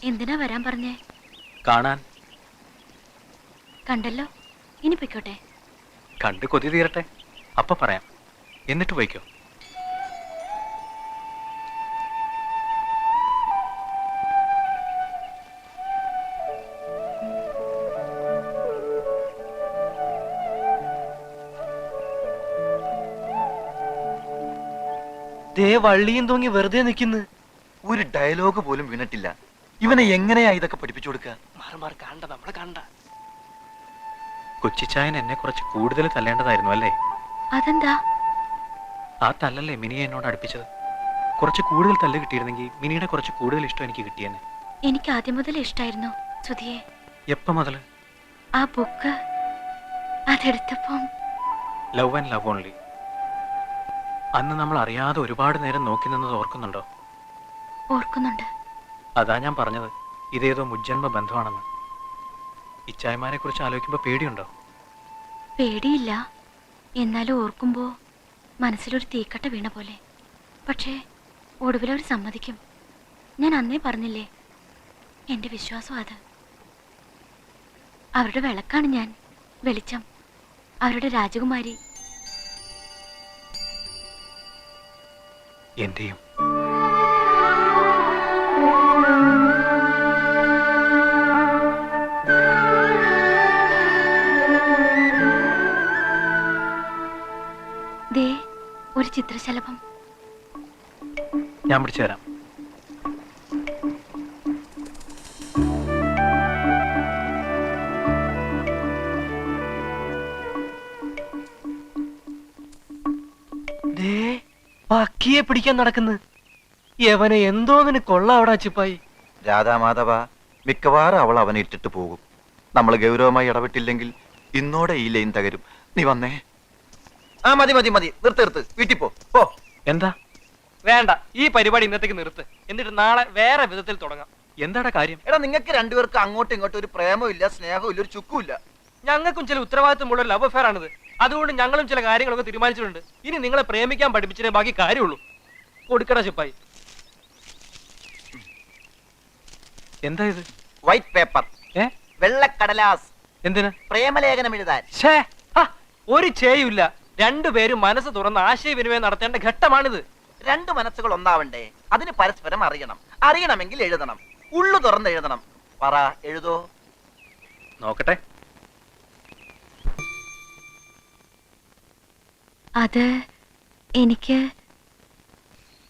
എന്തിനാ വരാൻ പറഞ്ഞേ? കാണാൻ. കണ്ടല്ലോ, ഇനി പൊയ്ക്കോട്ടെ. കണ്ട് കൊതി തീരട്ടെ, അപ്പൊ പറയാം. എന്നിട്ട് പോയിക്കോ. ദേ വള്ളിയും തൂങ്ങി വെറുതെ നിൽക്കുന്നു. ഒരു ഡയലോഗ് പോലും വീണിട്ടില്ല. ഇവനെ എങ്ങനെയാ ഇതൊക്കെ പഠിപ്പിച്ചു കൊടുക്കുക? നമ്മളെ കണ്ട കൊച്ചിച്ചായൻ എന്നെ കുറച്ച് കൂടുതൽ തല്ലേണ്ടതായിരുന്നു അല്ലേ? അതെന്താ? ആ തല്ലല്ലേ മിനിയെ എന്നോട് അടുപ്പിച്ചത്. കുറച്ച് കൂടുതൽ തല്ല് കിട്ടിയിരുന്നെങ്കിൽ മിനിയുടെ കുറച്ച് കൂടുതൽ ഇഷ്ടം എനിക്ക് കിട്ടിയെന്നെ. എനിക്ക് ആദ്യം മുതൽ ഇഷ്ടായിരുന്നു സുധിയെ. എപ്പ മുതല്? ആ ബുക്ക് അതെടുത്തപ്പം. Love and love only. അന്ന് നമ്മൾ അറിയാതെ ഒരുപാട് നേരം നോക്കി നിന്നത് ഓർക്കുന്നുണ്ടോ? ഓർക്കുന്നുണ്ട്. അതാ ഞാൻ പറഞ്ഞത്, ഇതേതോ മുജ്ജന്മ ബന്ധമാണെന്ന്. ഇച്ചായമാരെ കുറിച്ച് ആലോചിക്കുമ്പോ പേടിയുണ്ടോ? പേടിയില്ല, എന്നാലും ഓർക്കുമ്പോ മനസ്സിലൊരു തീക്കട്ട വീണ പോലെ. പക്ഷേ ഒടുവിലവർ സമ്മതിക്കും. ഞാൻ അന്നേ പറഞ്ഞില്ലേ, എന്റെ വിശ്വാസം അത്. അവരുടെ വിളക്കാണ് ഞാൻ, വെളിച്ചം, അവരുടെ രാജകുമാരി. എന്റെയും. ദേ ഒരു ചിത്രശലഭം. ഞാൻ പിടിച്ചു തരാം. പക്കിയെ പിടിക്കാൻ നടക്കുന്നു. യവനെ എന്തോന്നിന് കൊള്ളാവടാ ചിപ്പായി. രാധാമാധവ, മിക്കവാറും അവൾ അവനെ ഇട്ടിട്ട് പോകും. നമ്മൾ ഗൗരവമായി ഇടപെട്ടില്ലെങ്കിൽ ഇന്നോടെ ഈ ലൈൻ തകരും. നീ വന്നേ. ആ മതി മതി മതി, നിർത്ത് വീട്ടിൽ പോ. എന്താ? വേണ്ട, ഈ പരിപാടി ഇന്നത്തേക്ക് നിർത്ത്. എന്നിട്ട് നാളെ വേറെ വിധത്തിൽ തുടങ്ങാം. എന്താടാ കാര്യം? എടാ, നിങ്ങൾക്ക് രണ്ടുപേർക്ക് അങ്ങോട്ടും ഇങ്ങോട്ടും ഒരു പ്രേമവും ഇല്ല, സ്നേഹവും ഇല്ല, ഒരു ചുക്കും ഇല്ല. ഞങ്ങൾക്കും ചില ഉത്തരവാദിത്തമുള്ള ലവ് അഫെയർ ആണിത്. അതുകൊണ്ട് ഞങ്ങളും ചില കാര്യങ്ങളൊക്കെ തീരുമാനിച്ചിട്ടുണ്ട്. ഇനി നിങ്ങളെ പ്രേമിക്കാൻ പഠിപ്പിച്ചേ ബാക്കി കാര്യമുള്ളൂ. കൊടുക്കട ചിപ്പായി. എന്താ ഇത്? വൈറ്റ് പേപ്പർ, വെള്ളക്കടലാസ്. എന്തിന്? പ്രേമലേഖനം എഴുതാൻ. ഒരു ചേയുമില്ല. രണ്ടുപേരും മനസ്സ് തുറന്ന് ആശയവിനിമയം നടത്തേണ്ട ഘട്ടമാണിത്. രണ്ട് മനസ്സുകൾ ഒന്നാവണ്ടേ? അതിന് പരസ്പരം അറിയണം. അറിയണമെങ്കിൽ എഴുതണം. ഉള്ളു തുറന്ന് എഴുതണം. പറ, എഴുതോ? നോക്കട്ടെ. അത് എനിക്ക്.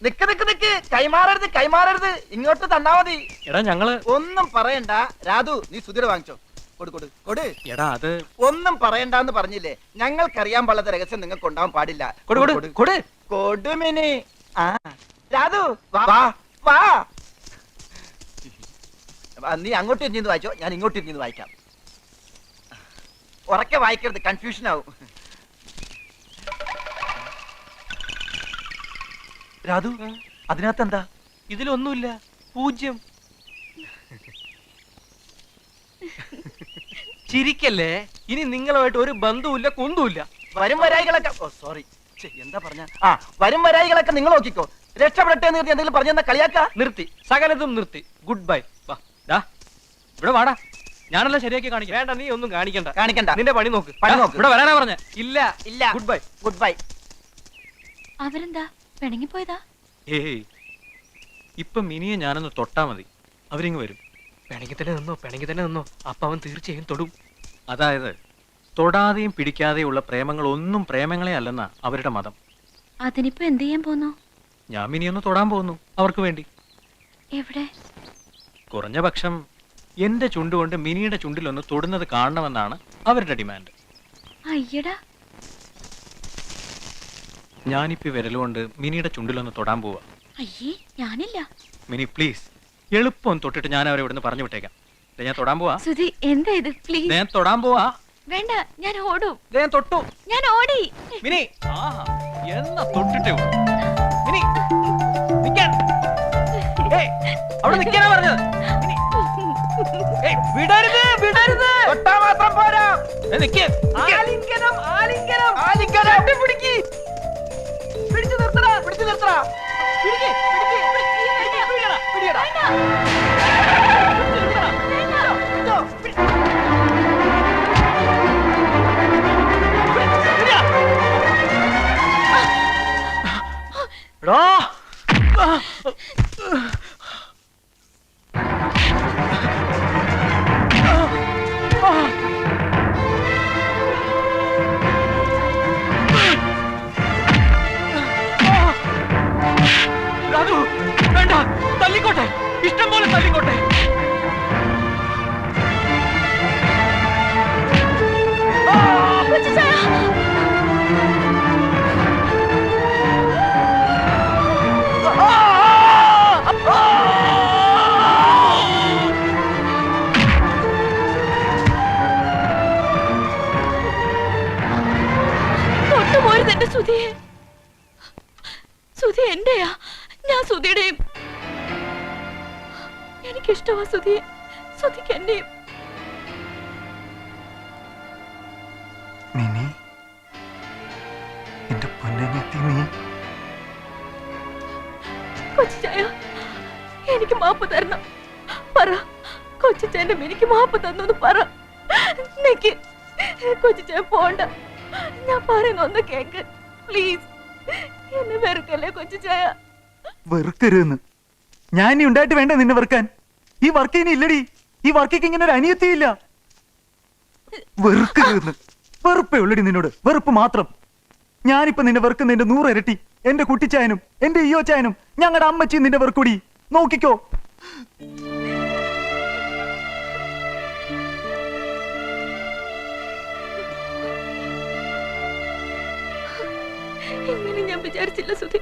നിക്ക്, കൈമാറരുത്. ഇങ്ങോട്ട് തന്നാ മതി. എടാ ഞങ്ങള്. ഒന്നും പറയണ്ട. രാധു, നീ സുധീർ വാങ്ങിച്ചോ. കൊടു. എടാ അത്. ഒന്നും പറയണ്ടെന്ന് പറഞ്ഞില്ലേ? ഞങ്ങൾക്കറിയാൻ പാടാത്ത രഹസ്യം നിങ്ങൾക്ക് ഉണ്ടാവാൻ പാടില്ല. കൊടുമിനി. രാധു, വാ. നീ അങ്ങോട്ട് ഇരുന്ന് വായിച്ചോ, ഞാൻ ഇങ്ങോട്ട് ഇരുന്ന് വായിക്കാം. ഉറക്കെ വായിക്കരുത്, കൺഫ്യൂഷൻ ആവും. രാധു, അതിനകത്ത് എന്താ? ഇതിലൊന്നുമില്ല, 0. ചിരിക്കല്ലേ. ഇനി നിങ്ങളുമായിട്ട് ഒരു ബന്ധവുമില്ല, കുന്തുമില്ല. വരും വരായികളൊക്കെ സോറി, എന്താ പറഞ്ഞ? വരും വരായികളൊക്കെ നിങ്ങൾ നോക്കിക്കോ. രക്ഷപ്പെടട്ടെ എന്ന് എന്തെങ്കിലും പറഞ്ഞെന്നാ കളിയാക്ക. നിർത്തി, സകലതും നിർത്തി. Good bye. ഇവിടെ വാടാ, ഞാനെല്ലാം ശരിയാക്കി കാണിക്കാം. വേണ്ട, നീ ഒന്നും കാണിക്കണ്ട. നിന്റെ പണി നോക്ക്. ഇവിടെ വരാനാ പറഞ്ഞ. ഇല്ല. Good bye. അവരെന്താ പിണങ്ങിപ്പോയതാ? ഏയ്, ഇപ്പൊ മിനിയെ ഞാനൊന്ന് തൊട്ടാ മതി, അവരിങ്ങ് വരും. പിണങ്ങി തന്നെ നിന്നോ. അപ്പൊ അവൻ തീർച്ചയായും തൊടും. അതായത് തൊടാതെയും പിടിക്കാതെയും ഉള്ള പ്രേമങ്ങൾ ഒന്നും പ്രേമങ്ങളെ അല്ലെന്നാ അവരുടെ മതം. അതിനിപ്പോ എന്ത് ചെയ്യാൻ പോന്നു? ഞാൻ മിനിയൊന്ന് തൊടാൻ പോകുന്നു, അവർക്ക് വേണ്ടി. എവിടെ? കുറഞ്ഞ പക്ഷം എന്റെ ചുണ്ടുകൊണ്ട് മിനിയുടെ ചുണ്ടിലൊന്ന് തൊടുന്നത് കാണണമെന്നാണ് അവരുടെ ഡിമാൻഡ്. അയ്യടാ, ഞാനിപ്പോ വിരലുകൊണ്ട് മിനിയുടെ ചുണ്ടിലൊന്ന് തൊടാൻ പോവാ. അയ്യേ, ഞാനില്ല. മിനി പ്ലീസ്, എളുപ്പം തൊട്ടിട്ട് ഞാൻ അവരെ ഇവിടുന്ന് പറഞ്ഞു വിട്ടേക്കാം. ഞാൻ തൊടാൻ പോവാ. സുധി, എന്താ ഇത്? പ്ലീസ്. ഞാൻ തൊടാൻ പോവാ. വേണ്ട, ഞാൻ ഓടും. ഞാൻ തൊട്ടു. ഞാൻ ഓടി. മിനി, എന്നാ തൊട്ടിട്ടേ ഉള്ളൂ. മിനി, നിക്കാൻ. അവിടെ നിക്കാനാ പറഞ്ഞത്. വിടരുത്. തൊട്ടാ മാത്രം പോരാ. ആലിംഗനം. പിടിച്ചു നിർത്തടാ. പിടിയടാ. തല്ലിക്കോട്ടെ. തൊട്ടുപോയത് എന്റെ സുധിയെ. സുധി എന്റെയാ, ഞാൻ സുധിയുടെയും. എനിക്കിഷ്ടമാ സുധിയെ, സുധിക്ക് എന്റെയും. മിനി, എന്റെ പൊന്നനിയത്തി നീ. കൊച്ചുചായ, എനിക്ക് മാപ്പ് തരണം. പറ, കൊച്ചുചായന്റെ എനിക്ക് മാപ്പ് തന്നു പറ. നിക്ക്, കൊച്ചുചായ പോണ്ട. ഞാൻ പറയുന്ന ഒന്ന് കേക്ക് പ്ലീസ്. എന്നെ വെറുക്കല്ലേ കൊച്ചുചായ. വെറുക്കരുതെന്ന് ഞാൻ ഇനി ഉണ്ടായിട്ട് വേണ്ട നിന്നെ വെറുക്കാൻ. ഈ വർക്ക് ഇനി ഇല്ലടി. ഈ വർക്കിക്ക് ഇങ്ങനെ ഒരു അനിയത്തിയില്ല. വെറുക്കരുതെന്ന്. വെറുപ്പേ ഉള്ളടി നിന്നോട്, വെറുപ്പ് മാത്രം. ഞാനിപ്പോ നിന്നെ വെറുക്കുന്നതിന്റെ 100 ഇരട്ടി എന്റെ കുട്ടിച്ചായനും എന്റെ ഈയോ ചായനും ഞങ്ങളുടെ അമ്മച്ചിയും നിന്റെ വെറുക്കൂടി. നോക്കിക്കോ. ഇങ്ങനെ ഞാൻ വിചാരിച്ചില്ല സുധി.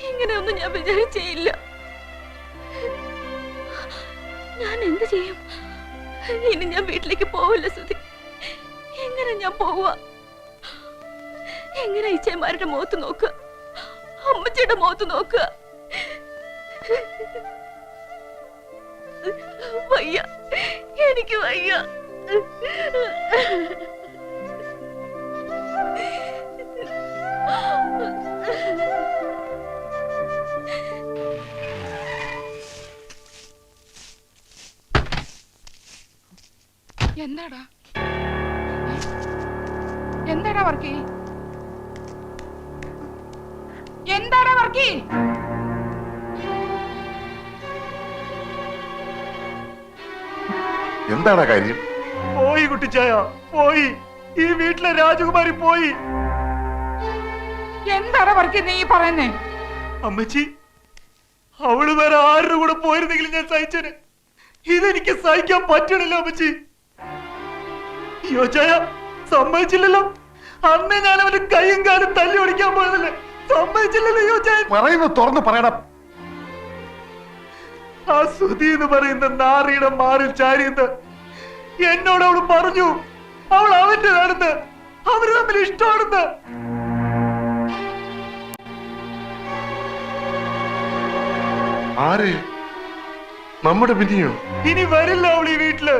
ഇങ്ങനെയൊന്നും ഞാൻ വിചാരിച്ചേയില്ല. ഞാൻ എന്ത് ചെയ്യും? ഇനി ഞാൻ വീട്ടിലേക്ക് പോവില്ല സുധി. എങ്ങനെ ഞാൻ പോവുക? എങ്ങനെ ഇച്ചയന്മാരുടെ മുഖത്ത് നോക്കുക, അമ്മച്ചിയുടെ മുഖത്ത് നോക്കുക? വയ്യ, എനിക്ക് വയ്യ. എന്താടാ എന്താടാ വർക്കി? എന്താടാ വർക്കി? എന്താടാ കാര്യം? പോയി കുട്ടിച്ചായ, പോയി. ഈ വീട്ടിലെ രാജകുമാരി പോയി. എന്താടാ വർക്കി നീ പറയുന്നേ? അമ്മച്ചി, അവള് വേറെ ആരുടെ കൂടെ പോയിരുന്നെങ്കിൽ ഞാൻ സഹിച്ചേനെ. ഇതെനിക്ക് സഹിക്കാൻ പറ്റണില്ല അമ്മച്ചി. യോജായ സമ്മതിച്ചില്ലല്ലോ. അന്ന് ഞാൻ അവന്റെ കൈയും കാലും തല്ലി ഓടിക്കാൻ പോയതല്ലേ, സമ്മതിച്ചില്ലല്ലോ യോജായ. പറയുന്നത് തുറന്ന് പറയണം. ആ സുധി എന്ന് പറയുന്ന നാറിയുടെ മാറിൽ ചാരിയെന്ന് എന്നോട് അവള് പറഞ്ഞു. അവൾ അവന്റെ നടന്ന്, അവര് തമ്മിൽ ഇഷ്ടമാണെന്ന്. ആര്? നമ്മുടെ മിനിയോ? ഇനി വരില്ല അവൾ ഈ വീട്ടില്.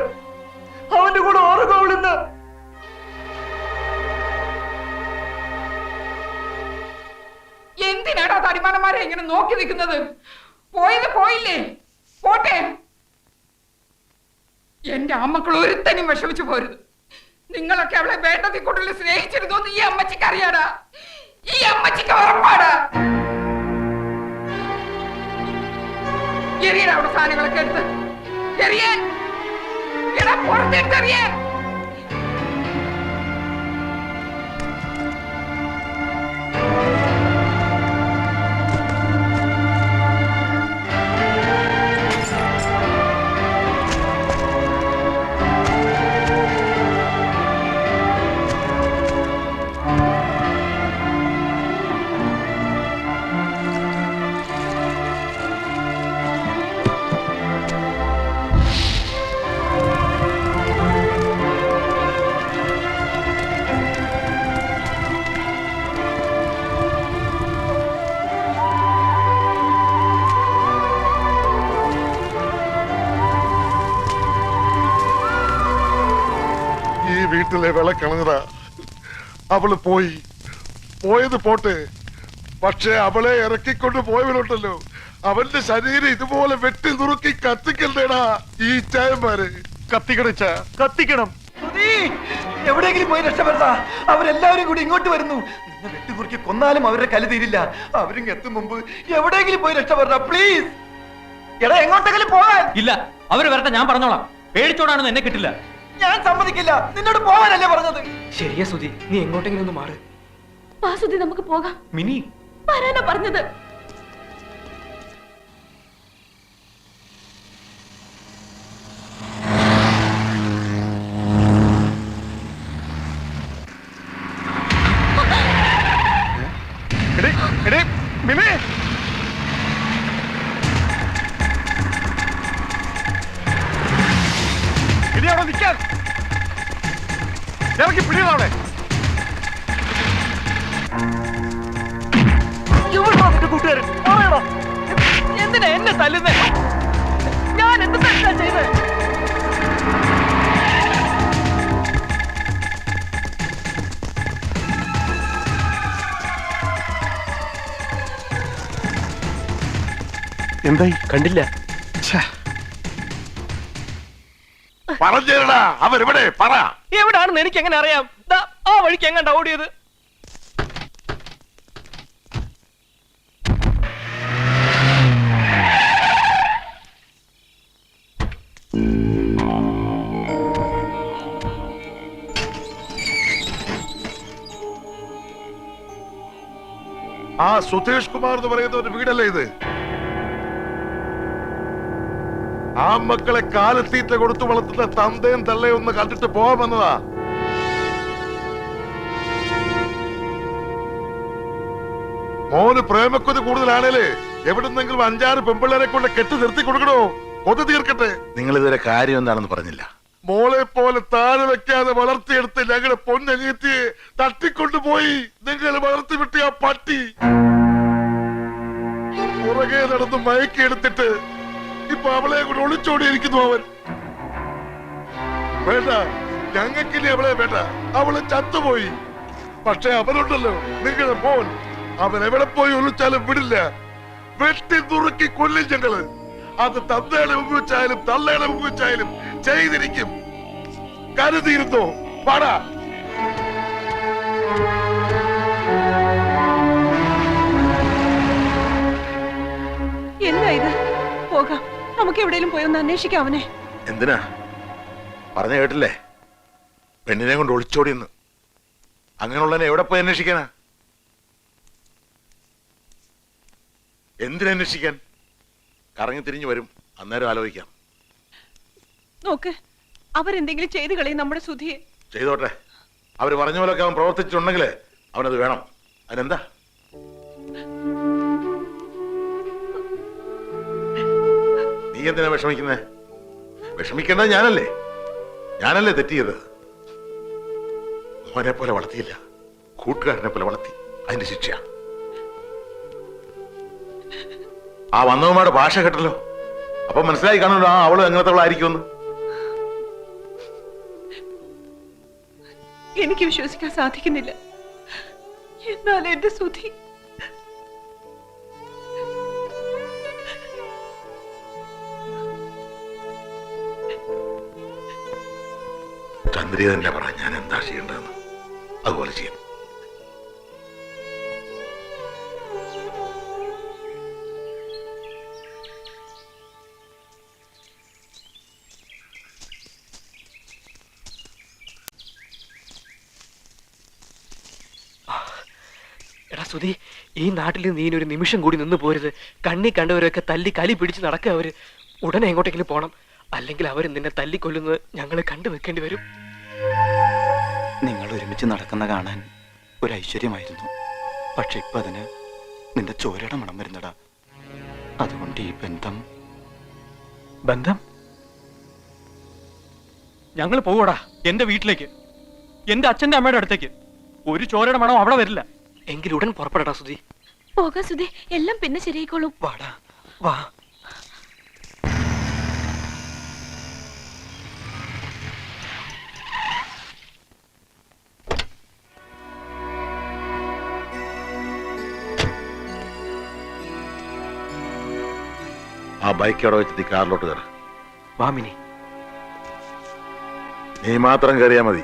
അവന്റെ കൂടെ ഉറങ്ങും അവളിന്ന്. എന്തിനാടാ തടിമാനന്മാരെ ഇങ്ങനെ നോക്കി നിൽക്കുന്നത്? പോയത് പോയില്ലേ, പോട്ടെ. എന്റെ അമ്മക്കൾ ഒരുത്തനും വിഷമിച്ചു പോരുത്. നിങ്ങളൊക്കെ അവളെ വേണ്ടതി കൂടുതൽ സ്നേഹിച്ചിരുന്നു ഈ അമ്മച്ചിക്ക് അറിയാടാ. ഈ അമ്മച്ചിക്ക് ഉറപ്പാടാ. എറിയടാ അവിടെ സാധനങ്ങളൊക്കെ എടുത്ത്. എറിയാൻ എടാ, പുറത്തെടുത്ത് എറിയാൻ. വീട്ടിലെ വിളക്കളഞ്ഞതാ. അവള് പോയി, പോയത് പോട്ടെ. പക്ഷെ അവളെ ഇറക്കിക്കൊണ്ട് പോയവരുണ്ടല്ലോ, അവന്റെ ശരീരം ഇതുപോലെ വെട്ടി നുറുക്കി കത്തിക്കണ്ടേടാ ഈ ചായന്മാര്. കത്തിക്കണച്ച, കത്തിക്കണം. എവിടെയെങ്കിലും പോയി രക്ഷപ്പെടാ. അവരെല്ലാവരും കൂടി ഇങ്ങോട്ട് വരുന്നു. നിന്നെ വെട്ടിക്കുറുക്കി കൊന്നാലും അവരുടെ കല തീരില്ല. അവരും എത്തും മുമ്പ് എവിടെയെങ്കിലും പോയി രക്ഷപ്പെടാ പ്ലീസ്. എടാ, എങ്ങോട്ടെങ്കിലും പോകാൻ. ഇല്ല, അവര് വരട്ടെ, ഞാൻ പറഞ്ഞോളാം. പേടിച്ചോടാണെന്ന് എന്നെ കിട്ടില്ല. ഞാൻ സമ്മതിക്കില്ല. നിന്നോട് പോകാനല്ലേ പറഞ്ഞത്. ശരിയാ സുധി, നീ എങ്ങോട്ടെങ്കിലും ഒന്ന് മാറ്. വാ സുധി, നമുക്ക് പോകാം. മിനി, വരാനാ പറഞ്ഞത്. അവിടെ നിൽക്കാൻ ഇറക്കി പിടിയതാവണേ. കൂട്ടുകാരൻ പറയണോ എന്തിനാ എന്നെ തല്ലുന്നേ? ഞാൻ എന്ത് തെറ്റാ ചെയ്തേ? എന്തായി? കണ്ടില്ല. പറഞ്ഞേടാ, അവരെവിടെ? പറ. എവിടാണെന്ന് എനിക്ക് എങ്ങനെ അറിയാം? ദാ ആ വഴിക്ക് എങ്ങാണ്ടാ ഓടിയത്. ആ സുധേഷ് കുമാർ എന്ന് പറയുന്ന ഒരു വീടല്ലേ ഇത്? ആ മക്കളെ കാലത്തീറ്റ കൊടുത്തു വളർത്തുന്ന തന്തയും തള്ളയും ഒന്ന് കണ്ടിട്ട് പോവാമെന്നതാ. മോന് പ്രേമക്കൊതി കൂടുതലാണേലേ എവിടുന്നെങ്കിലും 5-6 പെമ്പിള്ളേരെ കൊണ്ട് കെട്ടി നിർത്തി കൊടുക്കണോ? കൊതി തീർക്കട്ടെ. നിങ്ങൾ ഇതുവരെ കാര്യം എന്താണെന്ന് പറഞ്ഞില്ല. മോളെ പോലെ താഴെ വെക്കാതെ വളർത്തിയെടുത്ത് ഞങ്ങളുടെ പൊന്നനിയത്തിയെ തട്ടിക്കൊണ്ടുപോയി നിങ്ങൾ വളർത്തി വിട്ടിയ ആ പട്ടി പുറകെ നടന്ന് മയക്കിയെടുത്തിട്ട് ഇപ്പൊ അവളെ കൂടെ ഒളിച്ചോടിയിരിക്കുന്നു അവൻ. വേണ്ട, ഞങ്ങൾക്കിനി അവളെ വേണ്ട, അവള് ചത്തുപോയി. പക്ഷെ അവനുണ്ടല്ലോ നിങ്ങളുടെ മോൻ, അവൻ എവിടെ പോയി ഒളിച്ചാലും വിടില്ല. വെട്ടി നുറുക്കി കൊല്ലും ഞങ്ങള്. അത് തന്തയുടെ മുമ്പ് വെച്ചായാലും തള്ളയുടെ മുമ്പ് വെച്ചായാലും ചെയ്തിരിക്കും. കരുതിയിരുന്നോ? പാടാ. എന്താ ഇത്? പോകാം, നമുക്ക് എവിടെയെങ്കിലും പോയി ഒന്ന് അന്വേഷിക്കാം അവനെ. എന്തിനാ? പറഞ്ഞു കേട്ടില്ലേ, പെണ്ണിനെ കൊണ്ട് ഒളിച്ചോടിയെന്ന്. അങ്ങനെയുള്ളതിനെ എവിടെ പോയി അന്വേഷിക്കാനാ? എന്തിനന്വേഷിക്കാൻ? കറങ്ങി തിരിഞ്ഞു വരും, അന്നേരം ആലോചിക്കാം. നോക്ക്, അവരെന്തെങ്കിലും ചെയ്തു കളയും നമ്മുടെ സുധിയെ. ചെയ്തോട്ടെ. അവര് പറഞ്ഞ പോലൊക്കെ അവൻ പ്രവർത്തിച്ചിട്ടുണ്ടെങ്കിലേ അവനത് വേണം. അതിനെന്താ? നീ എന്തിനാ വിഷമിക്കുന്നേ? വിഷമിക്കേണ്ടത് ഞാനല്ലേ തെറ്റിയത്. മോനെ പോലെ വളർത്തിയില്ല, കൂട്ടുകാരനെ പോലെ വളർത്തി. അതിന്റെ ശിക്ഷ. ആ വന്നവന്മാരുടെ ഭാഷ കേട്ടല്ലോ, അപ്പൊ മനസ്സിലായി കാണുമല്ലോ ആ അവള് എങ്ങനത്തെ എനിക്ക് വിശ്വസിക്കാൻ സാധിക്കുന്നില്ല. എന്നാൽ എന്റെ സുധി ചന്ദ്രിയ തന്നെ പറ, ഞാൻ എന്താ ചെയ്യേണ്ടതെന്ന്. അതുപോലെ ചെയ്യും. എടാ സുധി, ഈ നാട്ടിൽ നീ ഒരു നിമിഷം കൂടി നിന്ന് പോരുത്. കണ്ണി കണ്ടവരൊക്കെ തല്ലി കലി പിടിച്ച് നടക്കുക. അവര് ഉടനെ എങ്ങോട്ടെങ്കിലും പോണം, അല്ലെങ്കിൽ അവർ നിന്നെ തല്ലിക്കൊല്ലുന്നത് ഞങ്ങൾ കണ്ടു നിൽക്കേണ്ടി വരും. നിങ്ങൾ ഒരുമിച്ച് നടക്കുന്ന കാണാൻ ഒരു ഐശ്വര്യമായിരുന്നു. പക്ഷെ ഇപ്പൊ അതിന് നിന്റെ ചോരയുടെ മണം വരുന്നടാ. അതുകൊണ്ട് ഈ ബന്ധം ഞങ്ങൾ പോകൂടാ എന്റെ വീട്ടിലേക്ക്, എന്റെ അച്ഛന്റെ അമ്മയുടെ അടുത്തേക്ക്. ഒരു ചോരയുടെ മണം അവിടെ വരില്ല. എങ്കിലും ഉടൻ പുറപ്പെടടാ സുധി. പോകാം സുധി, എല്ലാം പിന്നെ ശരിയായിക്കോളും. വാടാ, വാ. ആ ബൈക്ക് അവിടെ വെച്ചിട്ട് കാറിലോട്ട് കയറ. വാമിനി, നീ മാത്രം കയറിയാ മതി.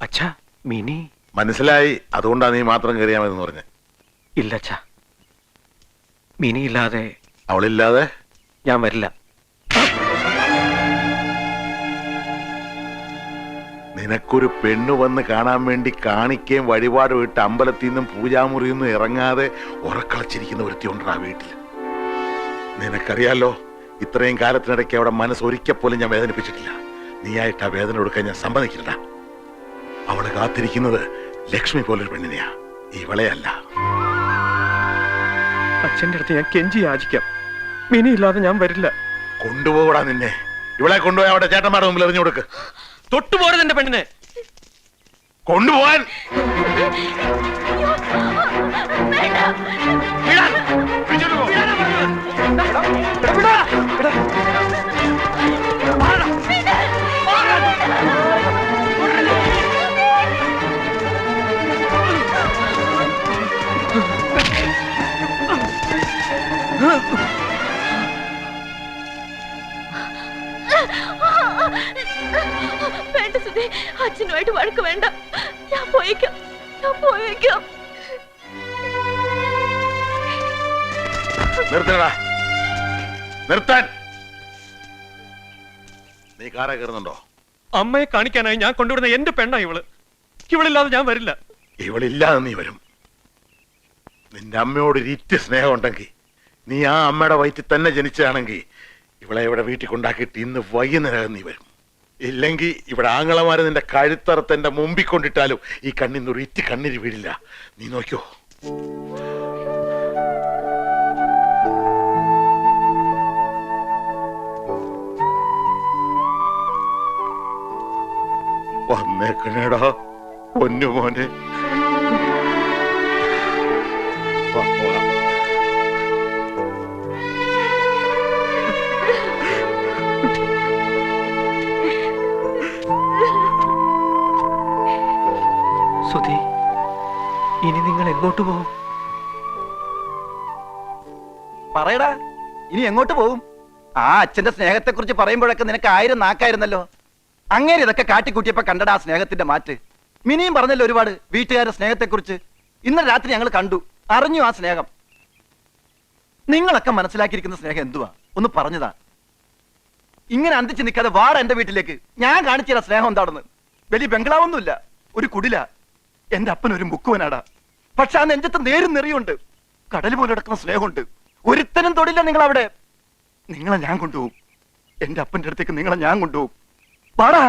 അച്ഛാ, മിനി. മനസ്സിലായി, അതുകൊണ്ടാ നീ മാത്രം കയറിയാ മതി എന്ന് പറഞ്ഞ. ഇല്ല അച്ഛാ, മിനി ഇല്ലാതെ. അവളില്ലാതെ ഞാൻ വരില്ല. നിനക്കൊരു പെണ്ണു വന്ന് കാണാൻ വേണ്ടി കാണിക്കുകയും വഴിപാട് വിട്ട് അമ്പലത്തിൽ നിന്നും പൂജാമുറിയിൽ നിന്നും ഇറങ്ങാതെ ഉറക്കളച്ചിരിക്കുന്ന ഒരുത്തി ഉണ്ട് ആ വീട്ടിൽ. നിനക്കറിയാലോ, ഇത്രയും കാലത്തിനിടയ്ക്ക് അവിടെ മനസ്സൊരിക്കൽ പോലും ഞാൻ വേദനിപ്പിച്ചിട്ടില്ല. നീയായിട്ട് ആ വേദന കൊടുക്കാൻ ഞാൻ സമ്മതിക്കില്ല. അവള് കാത്തിരിക്കുന്നത് ലക്ഷ്മി പോലൊരു പെണ്ണിനെയാ, ഇവളെയല്ല. അച്ഛന്റെ അടുത്ത് ഞാൻ കെഞ്ചി യാചിക്കാം, മിനി ഇല്ലാതെ ഞാൻ വരില്ല. കൊണ്ടുപോകടാ നിന്നെ. ഇവളെ കൊണ്ടുപോയി അവിടെ ചേട്ടന്മാരുടെ മുമ്പിൽ എറിഞ്ഞു കൊടുക്ക്. തൊട്ടുപോരുത് എന്റെ പെണ്ണിനെ. കൊണ്ടുപോവാൻ. പിടിച്ചോണ്ട് പോ. വേണ്ട സുധി, അച്ഛനുമായിട്ട് വഴക്ക് വേണ്ട. ഞാൻ പോയേക്കാം. നിർത്തടാ, നിർത്താൻ. നീ കാറെ കയറുന്നുണ്ടോ? അമ്മയെ കാണിക്കാനായി ഞാൻ കൊണ്ടുവിടുന്ന എന്റെ പെണ്ണ ഇവള്. ഇവളില്ലാതെ ഞാൻ വരില്ല. ഇവളില്ലാതെ നീ വരും. നിന്റെ അമ്മയോട് ഇരിറ്റ് സ്നേഹം ഉണ്ടെങ്കിൽ, നീ ആ അമ്മയുടെ വയറ്റിൽ തന്നെ ജനിച്ചതാണെങ്കിൽ ഇവളെ ഇവിടെ വീട്ടിൽ കൊണ്ടാക്കിയിട്ട് ഇന്ന് വൈകുന്നേരം നീ വരും. ഇല്ലെങ്കിൽ ഇവിടെ ആങ്ങളമാര് നിന്റെ കഴുത്തറുത്ത് എന്റെ മുമ്പിൽ കൊണ്ടിട്ടാലും ഈ കണ്ണിന്ന് ഒരു ഇറ്റ് കണ്ണീര് വീടില്ല. നീ നോക്കിയോ. വന്നേക്കണേടാ പൊന്നു മോനെ. പോകാം. സുധി, ഇനി നിങ്ങൾ എങ്ങോട്ട് പോകും? പറയടാ, ഇനി എങ്ങോട്ട് പോകും? ആ അച്ഛന്റെ സ്നേഹത്തെ കുറിച്ച് പറയുമ്പോഴൊക്കെ നിനക്ക് 1000 നാക്കായിരുന്നല്ലോ. അങ്ങനെ ഇതൊക്കെ കാട്ടിക്കൂട്ടിയപ്പോ കണ്ടടാ ആ സ്നേഹത്തിന്റെ മാറ്റ്. മിനിയും പറഞ്ഞല്ലോ ഒരുപാട് വീട്ടുകാരുടെ സ്നേഹത്തെ കുറിച്ച്. ഇന്നലെ രാത്രി ഞങ്ങൾ കണ്ടു, അറിഞ്ഞു ആ സ്നേഹം. നിങ്ങളൊക്കെ മനസ്സിലാക്കിയിരിക്കുന്ന സ്നേഹം എന്തുവാ ഒന്ന് പറഞ്ഞതാ. ഇങ്ങനെ അന്തിച്ച് നിൽക്കാതെ വാട എന്റെ വീട്ടിലേക്ക്. ഞാൻ കാണിച്ചുതരാ സ്നേഹം എന്താണെന്ന്. വലിയ ബംഗ്ലാവൊന്നുമില്ല, ഒരു കുടില. എന്റെ അപ്പൻ ഒരു മുക്കുവനാടാ. പക്ഷെ ആ നെഞ്ചത്ത് നേരും നെറിയുണ്ട്. കടൽ പോലെ കിടക്കുന്ന സ്നേഹമുണ്ട്. ഒരുത്തനും തൊടില്ല നിങ്ങൾ അവിടെ. നിങ്ങളെ ഞാൻ കൊണ്ടുപോകും. എന്റെ അപ്പന്റെ അടുത്തേക്ക് നിങ്ങളെ ഞാൻ കൊണ്ടുപോകും. വാടാ.